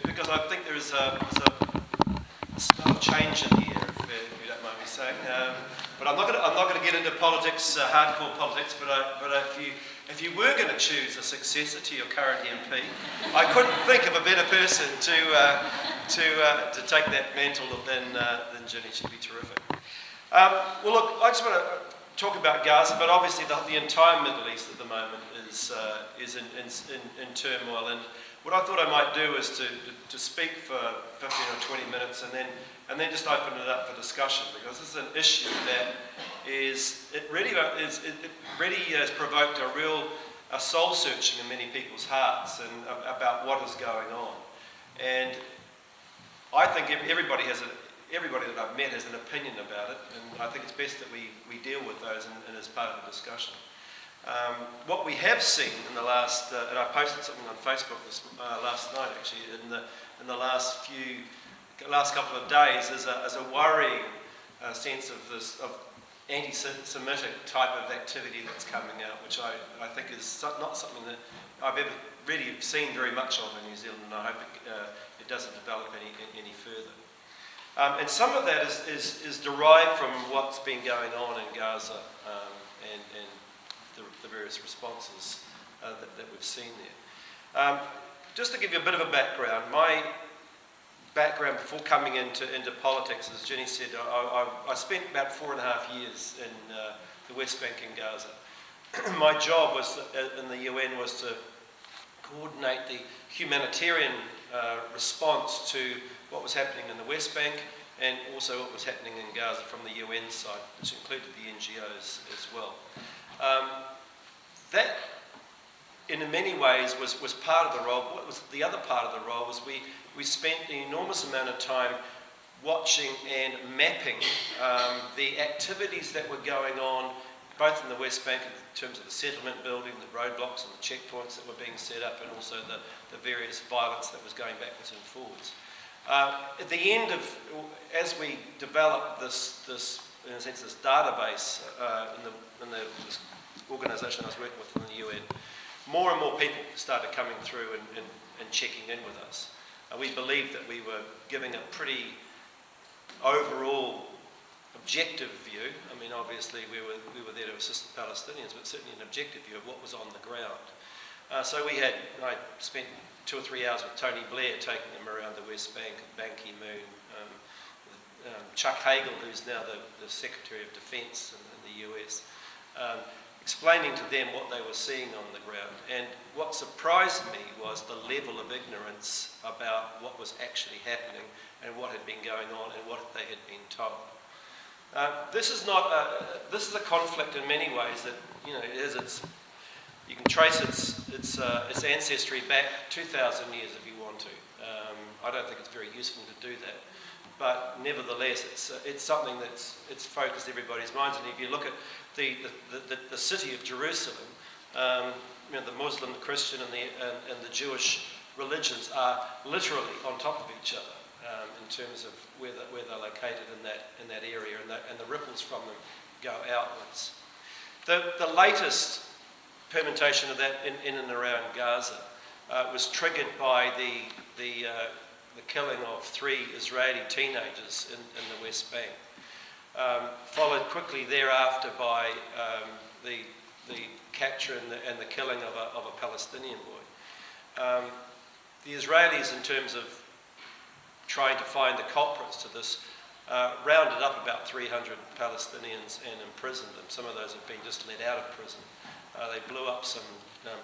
because I think there's a smell of change in the air, if you don't mind me saying. But I'm not going to get into politics, hardcore politics. But if you were going to choose a successor to your current MP, I couldn't think of a better person to take that mantle than Ginny. She'd be terrific. Well, look, I just want to talk about Gaza, but obviously the entire Middle East at the moment is in turmoil. And what I thought I might do is to speak for 15 or 20 minutes and then just open it up for discussion, because this is an issue that really has provoked a soul searching in many people's hearts and about what is going on. And I think everybody that I've met has an opinion about it, and I think it's best that we deal with those and as part of the discussion. What we have seen in the last, and I posted something on Facebook last night actually, in the last couple of days, is a worrying sense of anti-Semitic type of activity that's coming out, which I think is not something that I've ever really seen very much of in New Zealand, and I hope it doesn't develop any further. And some of that is derived from what's been going on in Gaza and the various responses that we've seen there. Just to give you a bit of a background, my background before coming into politics, as Jenny said, I spent about 4.5 years in the West Bank in Gaza. My job in the UN was to coordinate the humanitarian response to what was happening in the West Bank and also what was happening in Gaza from the UN side, which included the NGOs as well. That, in many ways, was part of the role. What was the other part of the role was we spent an enormous amount of time watching and mapping the activities that were going on both in the West Bank in terms of the settlement building, the roadblocks and the checkpoints that were being set up, and also the various violence that was going backwards and forwards. At the end of, as we developed this in a sense, this database in the organisation I was working with in the UN, more and more people started coming through and checking in with us. We believed that we were giving a pretty overall objective view. I mean, obviously we were there to assist the Palestinians, but certainly an objective view of what was on the ground. So I spent 2 or 3 hours with Tony Blair, taking him around the West Bank, Ban Ki-moon, Chuck Hagel, who's now the Secretary of Defence in the US, explaining to them what they were seeing on the ground. And what surprised me was the level of ignorance about what was actually happening and what had been going on and what they had been told. This is a conflict in many ways that, you can trace its ancestry back 2,000 years if you want to. I don't think it's very useful to do that, but nevertheless, it's something it's focused everybody's minds. And if you look at the city of Jerusalem, the Muslim, the Christian, and the Jewish religions are literally on top of each other in terms of where they're located in that area, and the ripples from them go outwards. The latest permutation of that in and around Gaza was triggered by the killing of 3 Israeli teenagers in the West Bank, followed quickly thereafter by the capture and the killing of a Palestinian boy. The Israelis, in terms of trying to find the culprits to this, rounded up about 300 Palestinians and imprisoned them. Some of those have been just let out of prison. They blew up some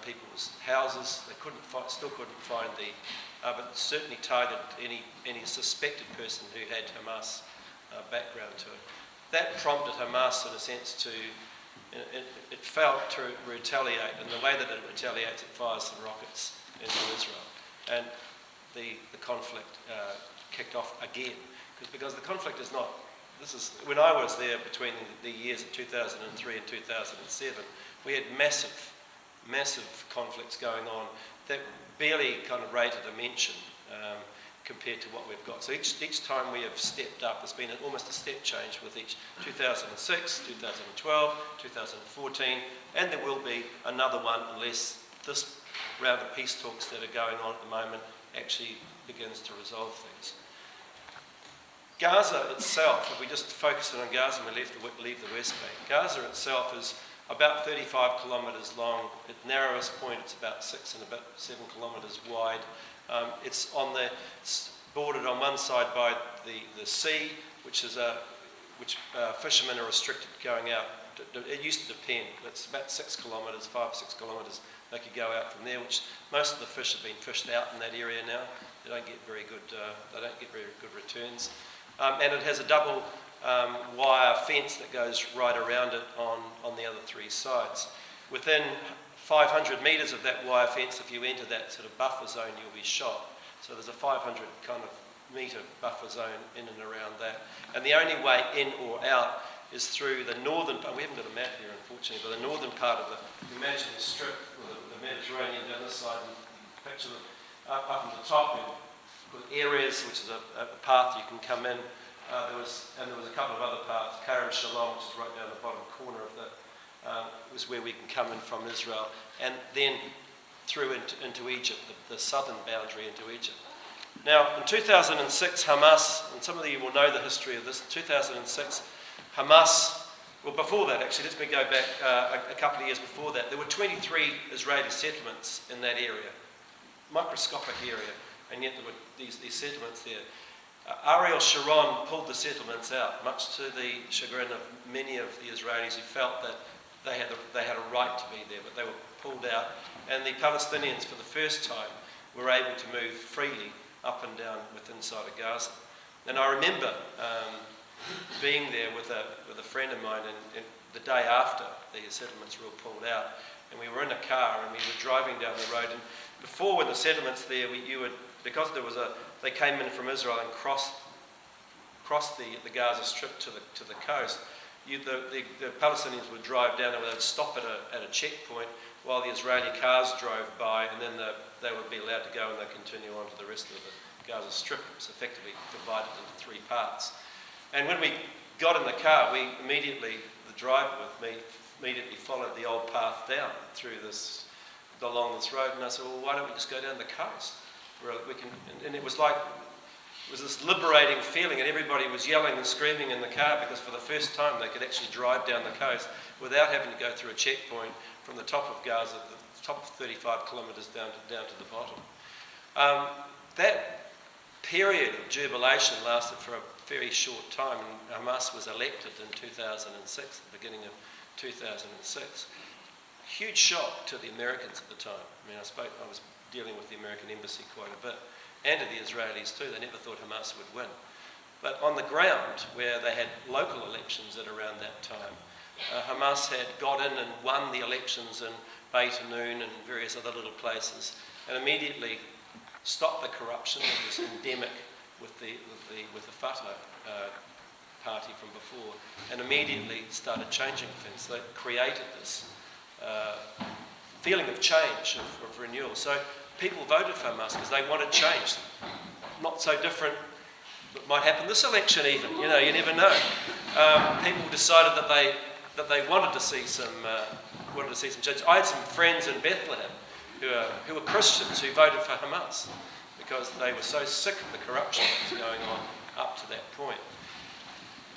people's houses. They still couldn't find but certainly targeted any suspected person who had Hamas background to it. That prompted Hamas, in a sense, it felt to retaliate, and the way that it retaliates, it fires some rockets into Israel, and the conflict kicked off again, because the conflict is not. This is when I was there between the years of 2003 and 2007. We had massive conflicts going on that barely kind of rated a mention compared to what we've got. So each time we have stepped up, there's been almost a step change with each 2006, 2012, 2014, and there will be another one unless this round of peace talks that are going on at the moment actually begins to resolve things. Gaza itself, if we just focus on Gaza and we leave the West Bank, Gaza itself is about 35 kilometres long. At narrowest point, it's about 6 and about 7 kilometres wide. It's bordered on one side by the sea, which fishermen are restricted going out. It used to depend. It's about 6 kilometres, 5 or 6 kilometres. They could go out from there, which most of the fish have been fished out in that area now. They don't get very good. They don't get very good returns. And it has a double wire fence that goes right around it on the other three sides. Within 500 metres of that wire fence, if you enter that sort of buffer zone, you'll be shot. So there's a 500 kind of metre buffer zone in and around that. And the only way in or out is through the northern part. We haven't got a map here, unfortunately, but the northern part of imagine the strip, or the Mediterranean down this side, and picture them up at the top, with areas, which is a path you can come in. There was a couple of other paths. Kerem Shalom, which is right down the bottom corner of was where we can come in from Israel, and then through into Egypt, the southern boundary into Egypt. Now, in 2006, Hamas, and some of you will know the history of this, 2006, Hamas, well, before that, actually, let me go back a couple of years before that. There were 23 Israeli settlements in that area, microscopic area, and yet there were these settlements there. Ariel Sharon pulled the settlements out, much to the chagrin of many of the Israelis who felt that they had a right to be there, but they were pulled out. And the Palestinians, for the first time, were able to move freely up and down inside of Gaza. And I remember being there with a friend of mine, and the day after the settlements were all pulled out, and we were in a car and we were driving down the road. And before, when the settlements there, because they came in from Israel and crossed the Gaza Strip to the coast. The Palestinians would drive down and they'd stop at a checkpoint while the Israeli cars drove by, and then they would be allowed to go and they'd continue on to the rest of the Gaza Strip. It was effectively divided into three parts. And when we got in the car, the driver with me immediately followed the old path down along this road, and I said, well, why don't we just go down the coast? And it was this liberating feeling, and everybody was yelling and screaming in the car because for the first time they could actually drive down the coast without having to go through a checkpoint from the top of Gaza, the top of 35 kilometres down to the bottom. That period of jubilation lasted for a very short time, and Hamas was elected in 2006, the beginning of 2006. Huge shock to the Americans at the time. I mean, I was dealing with the American embassy quite a bit, and to the Israelis too. They never thought Hamas would win. But on the ground, where they had local elections at around that time, Hamas had got in and won the elections in Beit Hanoun and various other little places, and immediately stopped the corruption that was endemic with the Fatah party from before, and immediately started changing things. They created this feeling of change, of renewal. So people voted for Hamas because they wanted change. Not so different, but might happen this election even. You never know. People decided that they wanted to see some change. I had some friends in Bethlehem who were Christians who voted for Hamas because they were so sick of the corruption that was going on up to that point.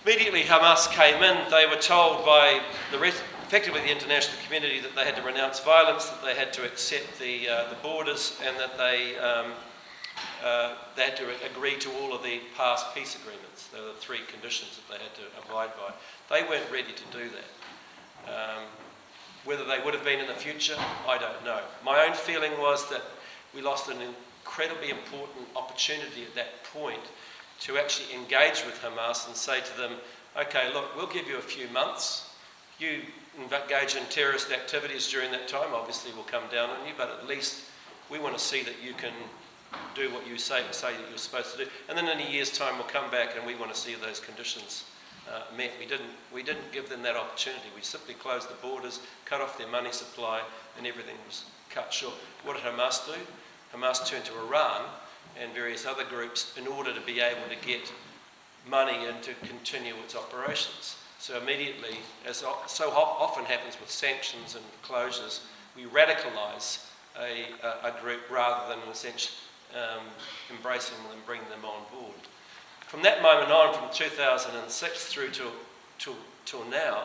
Immediately Hamas came in, they were told by effectively the international community that they had to renounce violence, that they had to accept the borders, and that they had to agree to all of the past peace agreements. There were the three conditions that they had to abide by. They weren't ready to do that. Whether they would have been in the future, I don't know. My own feeling was that we lost an incredibly important opportunity at that point to actually engage with Hamas and say to them, okay, look, we'll give you a few months. You engage in terrorist activities during that time, obviously we'll come down on you, but at least we want to see that you can do what you say that you're supposed to do. And then in a year's time we'll come back and we want to see those conditions met. We didn't give them that opportunity. We simply closed the borders, cut off their money supply, and everything was cut short. What did Hamas do? Hamas turned to Iran and various other groups in order to be able to get money and to continue its operations. So immediately, as so often happens with sanctions and closures, we radicalise a group rather than, in a sense, embracing them and bringing them on board. From that moment on, from 2006 through till now,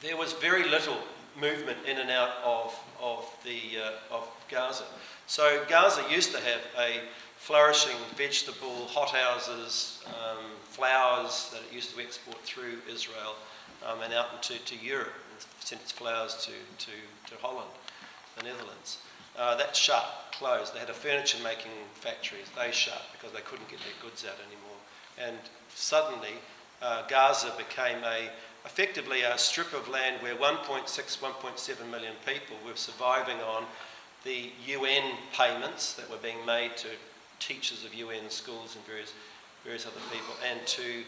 there was very little movement in and out of Gaza. So Gaza used to have a flourishing vegetable, hothouses, flowers that it used to export through Israel and out into Europe. It sent its flowers to Holland, the Netherlands. That closed. They had a furniture making factory. They shut because they couldn't get their goods out anymore. And suddenly Gaza became effectively a strip of land where 1.7 million people were surviving on the UN payments that were being made to teachers of UN schools and various other people, and to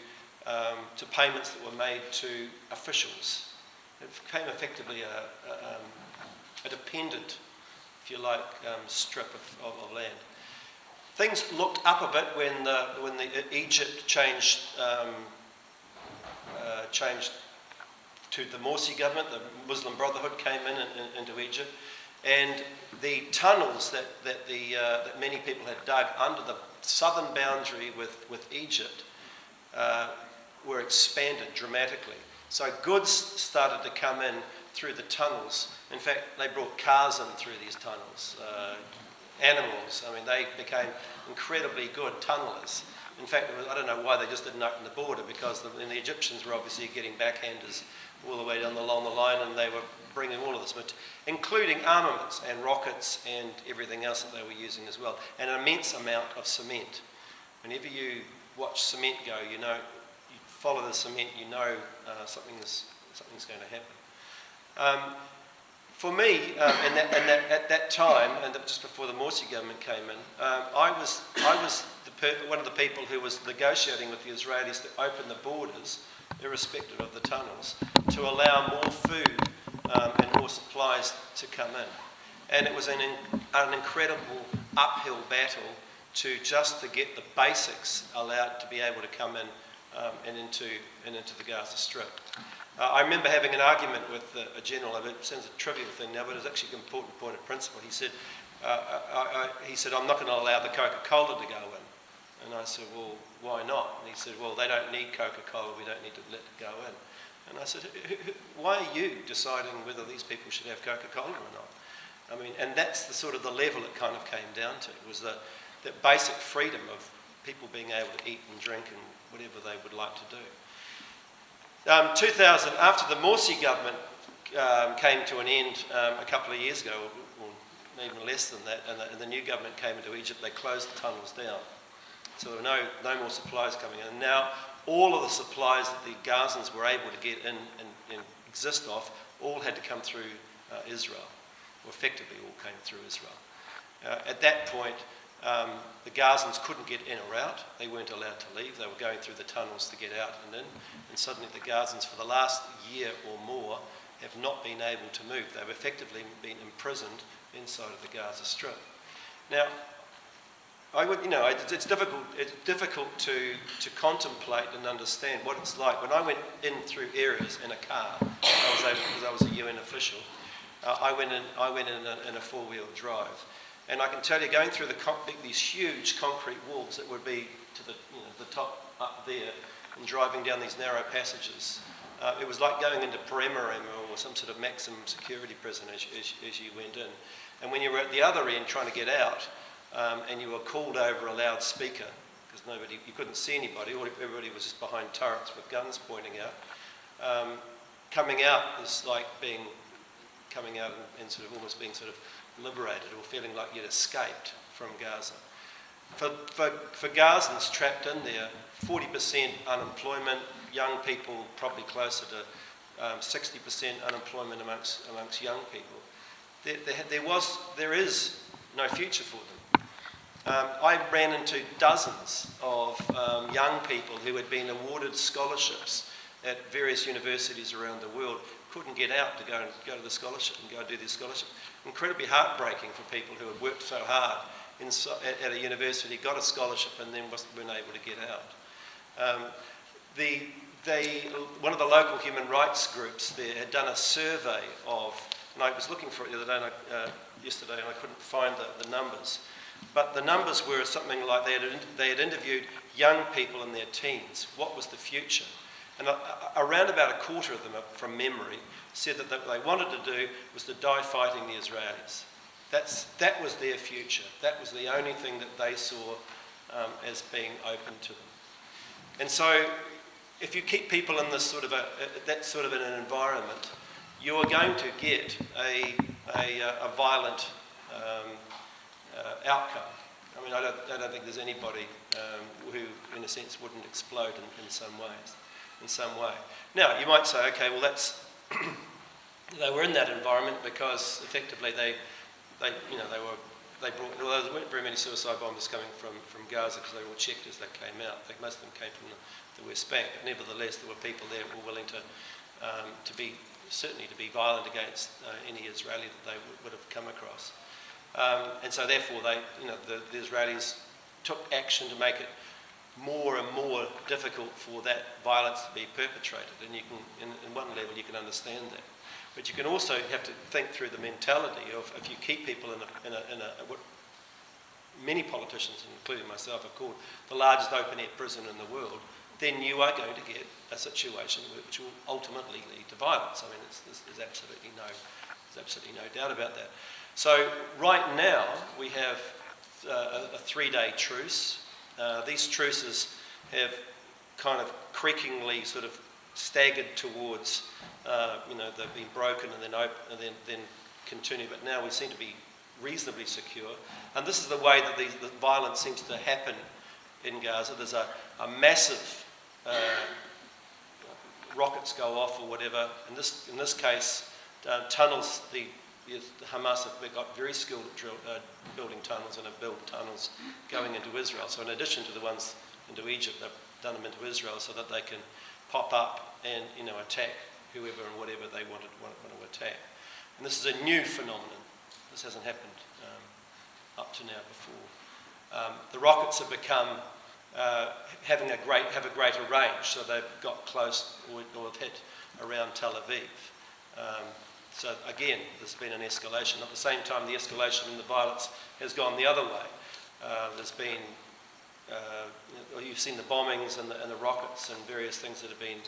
payments that were made to officials. It became effectively a dependent, if you like, strip of land. Things looked up a bit when Egypt changed to the Morsi government. The Muslim Brotherhood came into Egypt, and the tunnels that many people had dug under the southern boundary with Egypt were expanded dramatically. So goods started to come in through the tunnels. In fact, they brought cars in through these tunnels. Animals, I mean, they became incredibly good tunnelers. In fact, I don't know why they just didn't open the border, because the Egyptians were obviously getting backhanders all the way along the line, and they were bringing all of this, including armaments and rockets and everything else that they were using as well, and an immense amount of cement. Whenever you watch cement go, you know, you follow the cement, you know something's going to happen. For me, at that time, and just before the Morsi government came in, I was one of the people who was negotiating with the Israelis to open the borders, irrespective of the tunnels, to allow more food and more supplies to come in. And it was an incredible uphill battle to get the basics allowed to be able to come in and into the Gaza Strip. I remember having an argument with a general. It sounds a trivial thing now, but it's actually an important point of principle. He said, I'm not going to allow the Coca-Cola to go in. And I said, well, why not? And he said, well, they don't need Coca-Cola, we don't need to let it go in. And I said, why are you deciding whether these people should have Coca-Cola or not? I mean, and that's the sort of the level it kind of came down to, was that basic freedom of people being able to eat and drink and whatever they would like to do. 2000, after the Morsi government came to an end a couple of years ago, or even less than that, and the new government came into Egypt, they closed the tunnels down. So there were no more supplies coming in. And now all of the supplies that the Gazans were able to get in and exist off all had to come through Israel, or effectively all came through Israel. At that point, the Gazans couldn't get in or out. They weren't allowed to leave. They were going through the tunnels to get out and in. And suddenly the Gazans, for the last year or more, have not been able to move. They've effectively been imprisoned inside of the Gaza Strip. Now, it's difficult to contemplate and understand what it's like. When I went in through areas in a car, because I was a UN official, I went in a four-wheel drive. And I can tell you, going through these huge concrete walls that would be to the top up there, and driving down these narrow passages, it was like going into Bremerem or some sort of maximum security prison as you went in. And when you were at the other end trying to get out, and you were called over a loudspeaker, because you couldn't see anybody, everybody was just behind turrets with guns pointing out. Coming out is like coming out and sort of almost being sort of liberated, or feeling like you'd escaped from Gaza. For Gazans trapped in there, 40% unemployment, young people probably closer to 60% unemployment amongst young people. There is no future for them. I ran into dozens of young people who had been awarded scholarships at various universities around the world, couldn't get out to go to the scholarship and go do their scholarship. Incredibly heartbreaking for people who had worked so hard at a university, got a scholarship, and then weren't able to get out. One of the local human rights groups there had done a survey of and I was looking for it the other day, yesterday, and I couldn't find the numbers. But the numbers were something like they had interviewed young people in their teens. What was the future? And around about a quarter of them, from memory, said that what they wanted to do was to die fighting the Israelis. That was their future. That was the only thing that they saw as being open to them. And so, if you keep people in this that sort of an environment, you are going to get a violent outcome. I mean, I don't think there's anybody who, in a sense, wouldn't explode in some way. Now, you might say, okay, well, that's they were in that environment because effectively they brought. Although there weren't very many suicide bombers coming from Gaza because they were all checked as they came out. I think most of them came from the West Bank, but nevertheless, there were people there who were willing to be violent against any Israeli that they would have come across. And so therefore the Israelis took action to make it more and more difficult for that violence to be perpetrated. And you can, in one level, you can understand that. But you can also have to think through the mentality of if you keep people in what many politicians, including myself, have called the largest open-air prison in the world, then you are going to get a situation which will ultimately lead to violence. I mean, there's absolutely no doubt about that. So right now we have a 3-day truce. These truces have kind of creakingly sort of staggered towards, they've been broken and then open and then continue. But now we seem to be reasonably secure. And this is the way that the violence seems to happen in Gaza. There's a massive rockets go off or whatever. In this case, tunnels. The Hamas have got very skilled at building tunnels and have built tunnels going into Israel. So in addition to the ones into Egypt, they've done them into Israel so that they can pop up and attack whoever and whatever they want to attack. And this is a new phenomenon. This hasn't happened up to now before. The rockets have become have a greater range, so they've got close or have hit around Tel Aviv. So again, there's been an escalation. At the same time, the escalation in the violence has gone the other way. There's been, you've seen the bombings and the rockets and various things that have been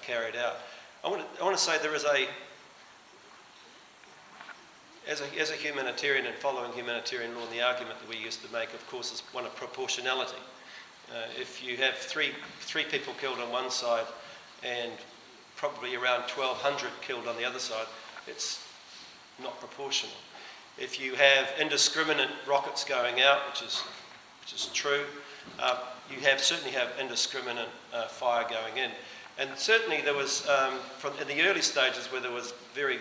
carried out. I want to say there is as a humanitarian and following humanitarian law, and the argument that we used to make, of course, is one of proportionality. If you have three people killed on one side and probably around 1,200 killed on the other side, it's not proportional. If you have indiscriminate rockets going out, which is true, you certainly have indiscriminate fire going in. And certainly there was, in the early stages where there was very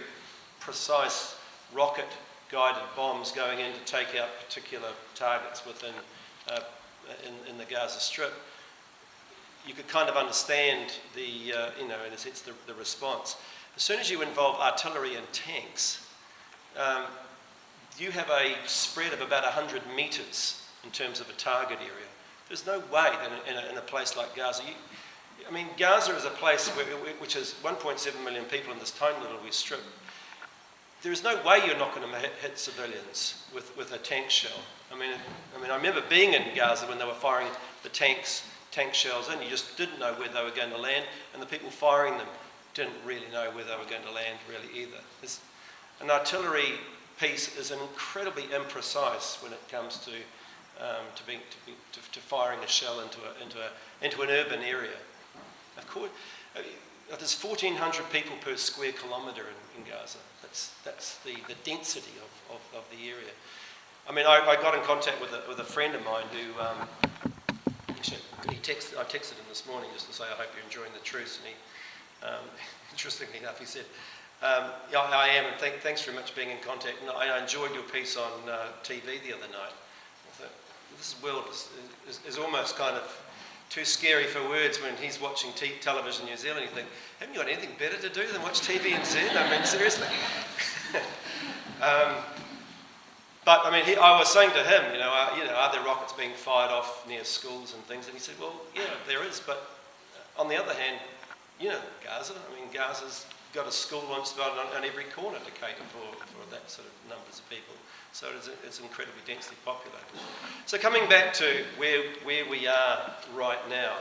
precise rocket-guided bombs going in to take out particular targets within in the Gaza Strip, you could kind of understand in a sense, the response. As soon as you involve artillery and tanks, you have a spread of about 100 metres in terms of a target area. There's no way that in a place like Gaza, Gaza is a place which has 1.7 million people in this tiny little west strip. There is no way you're not going to hit civilians with a tank shell. I remember being in Gaza when they were firing the tank shells in. You just didn't know where they were going to land, and the people firing them didn't really know where they were going to land really either. An artillery piece is incredibly imprecise when it comes to firing a shell into an urban area. Of course, there's 1,400 people per square kilometre in Gaza. That's the density of the area. I got in contact with a friend of mine who I texted him this morning just to say I hope you're enjoying the truce, and he, interestingly enough, he said, yeah, I am, and thanks very much for being in contact. And I enjoyed your piece on TV the other night. I thought, this world is almost kind of too scary for words when he's watching television in New Zealand. You think, haven't you got anything better to do than watch TVNZ? Seriously. But I was saying to him, are there rockets being fired off near schools and things? And he said, well, yeah, there is. But on the other hand, Gaza. Gaza's got a school on every corner to cater for that sort of numbers of people. So it's incredibly densely populated. So coming back to where we are right now,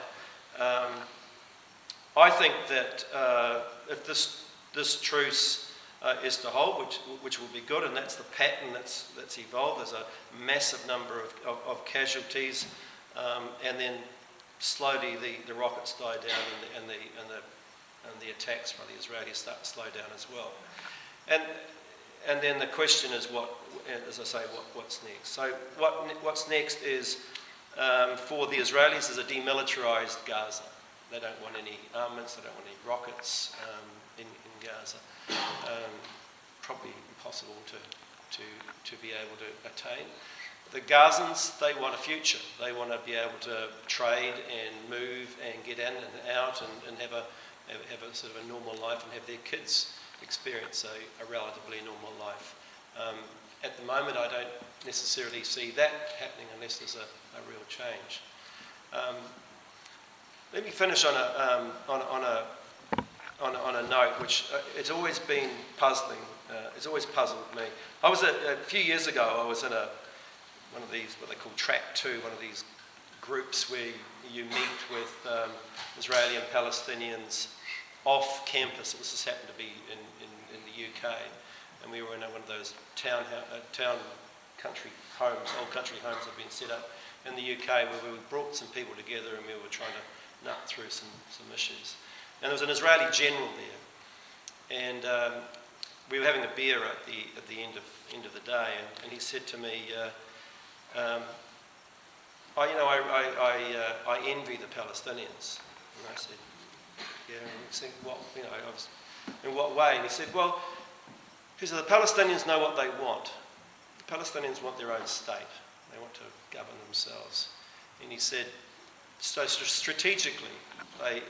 I think that if this truce is to hold, which will be good, and that's the pattern that's evolved. There's a massive number of casualties, and then slowly the rockets die down, and the attacks by the Israelis start to slow down as well. And then the question is, what's next? So what's next is, for the Israelis, is a demilitarised Gaza. They don't want any armaments, they don't want any rockets in Gaza. Probably impossible to be able to attain. The Gazans, they want a future. They want to be able to trade and move and get in and out and have a sort of a normal life and have their kids experience a relatively normal life. At the moment, I don't necessarily see that happening unless there's a real change. Let me finish on a note which it's always been puzzling. It's always puzzled me. I was a few years ago. I was in one of these what they call Track 2, one of these groups where you meet with Israeli and Palestinians off campus. This has happened to be in the UK, and we were in one of those town country homes. Old country homes have been set up in the UK where we brought some people together and we were trying to nut through some issues. And there was an Israeli general there, and we were having a beer at the end of the day, and he said to me, I envy the Palestinians. And I said, yeah. And he said, what? I was, in what way? And he said, well, the Palestinians know what they want. The Palestinians want their own state. They want to govern themselves. And he said, so strategically, they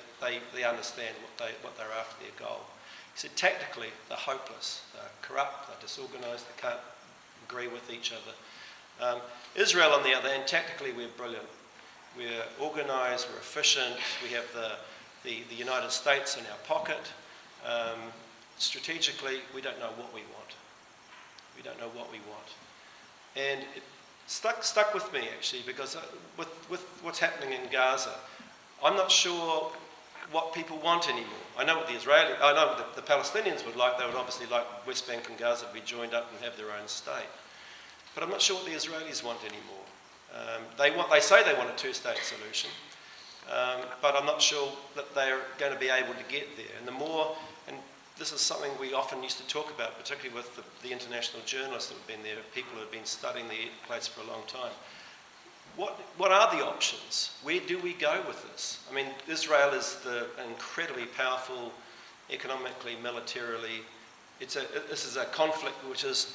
understand what they're after, their goal. He said, tactically, they're hopeless, they're corrupt, they're disorganised, they can't agree with each other. Israel, on the other hand, tactically, we're brilliant. We're organised, we're efficient, we have the United States in our pocket. Strategically, we don't know what we want. We don't know what we want. And it stuck with me, actually, because with what's happening in Gaza, I'm not sure what people want anymore. I know what the Palestinians would like. They would obviously like West Bank and Gaza to be joined up and have their own state. But I'm not sure what the Israelis want anymore. They say they want a two-state solution, but I'm not sure that they're going to be able to get there. And this is something we often used to talk about, particularly with the international journalists that have been there, people who have been studying the place for a long time. What are the options? Where do we go with this? I mean, Israel is an incredibly powerful, economically, militarily. This is a conflict which is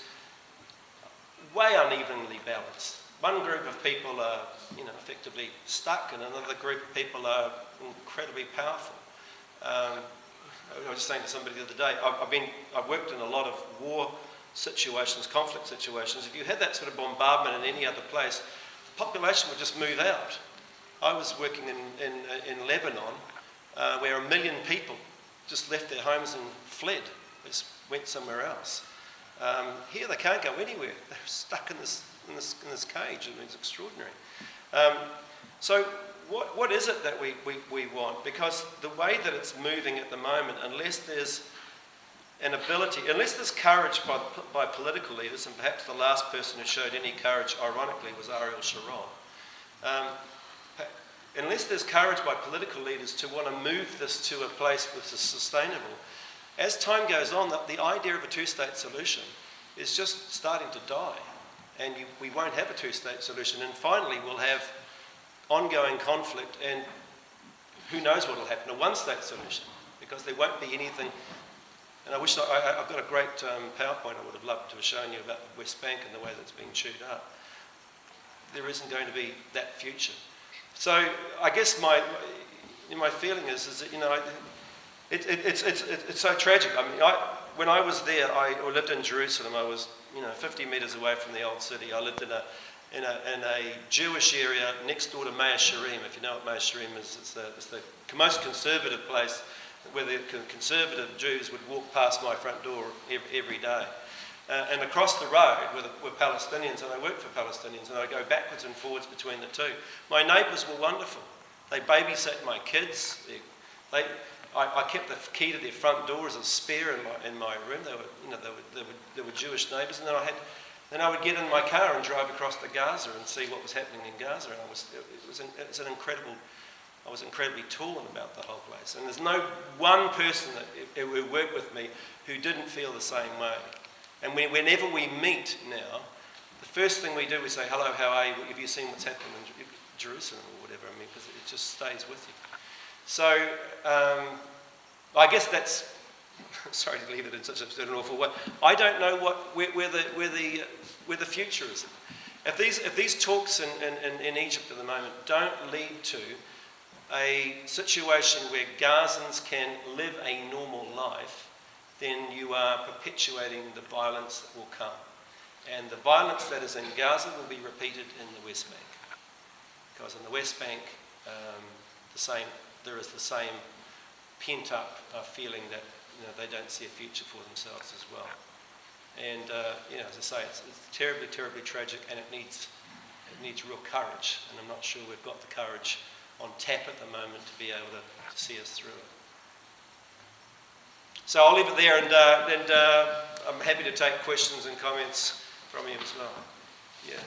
way unevenly balanced. One group of people are, effectively stuck, and another group of people are incredibly powerful. I was just saying to somebody the other day, I've worked in a lot of war situations, conflict situations. If you had that sort of bombardment in any other place, the population would just move out. I was working in Lebanon, where 1 million people just left their homes and fled. They just went somewhere else. Here they can't go anywhere. They're stuck in this cage. I mean, it's extraordinary. So what is it that we want? Because the way that it's moving at the moment, unless there's courage by political leaders, and perhaps the last person who showed any courage, ironically, was Ariel Sharon. Unless there's courage by political leaders to want to move this to a place which is sustainable, as time goes on, the idea of a two-state solution is just starting to die. And we won't have a two-state solution. And finally, we'll have ongoing conflict, and who knows what will happen, a one-state solution, because there won't be anything. And I've got a great PowerPoint I would have loved to have shown you about the West Bank and the way that's being chewed up. There isn't going to be that future. So I guess my feeling is that, it's so tragic. I mean, when I was there, I lived in Jerusalem. I was 50 metres away from the old city. I lived in a Jewish area next door to Mea Shearim. If you know what Mea Shearim is, it's the most conservative place where the conservative Jews would walk past my front door every day. And across the road were Palestinians, and I worked for Palestinians, and I go backwards and forwards between the two. My neighbours were wonderful. They babysat my kids. I kept the key to their front door as a spare in my room. They were Jewish neighbours, and then I would get in my car and drive across to Gaza and see what was happening in Gaza. And I was incredibly torn about the whole place. And there's no one person who worked with me who didn't feel the same way. And whenever we meet now, the first thing we do, we say, hello, how are you? Have you seen what's happening in Jerusalem or whatever? I mean, because it just stays with you. So I guess that's, sorry to leave it in such an awful way. I don't know where the future is. If these talks in Egypt at the moment don't lead to a situation where Gazans can live a normal life, then you are perpetuating the violence that will come. And the violence that is in Gaza will be repeated in the West Bank. Because in the West Bank, there is the same pent-up feeling that they don't see a future for themselves as well. And as I say, it's terribly, terribly tragic, and it needs real courage. And I'm not sure we've got the courage on tap at the moment to be able to see us through it. So I'll leave it there, and I'm happy to take questions and comments from you as well. Yeah.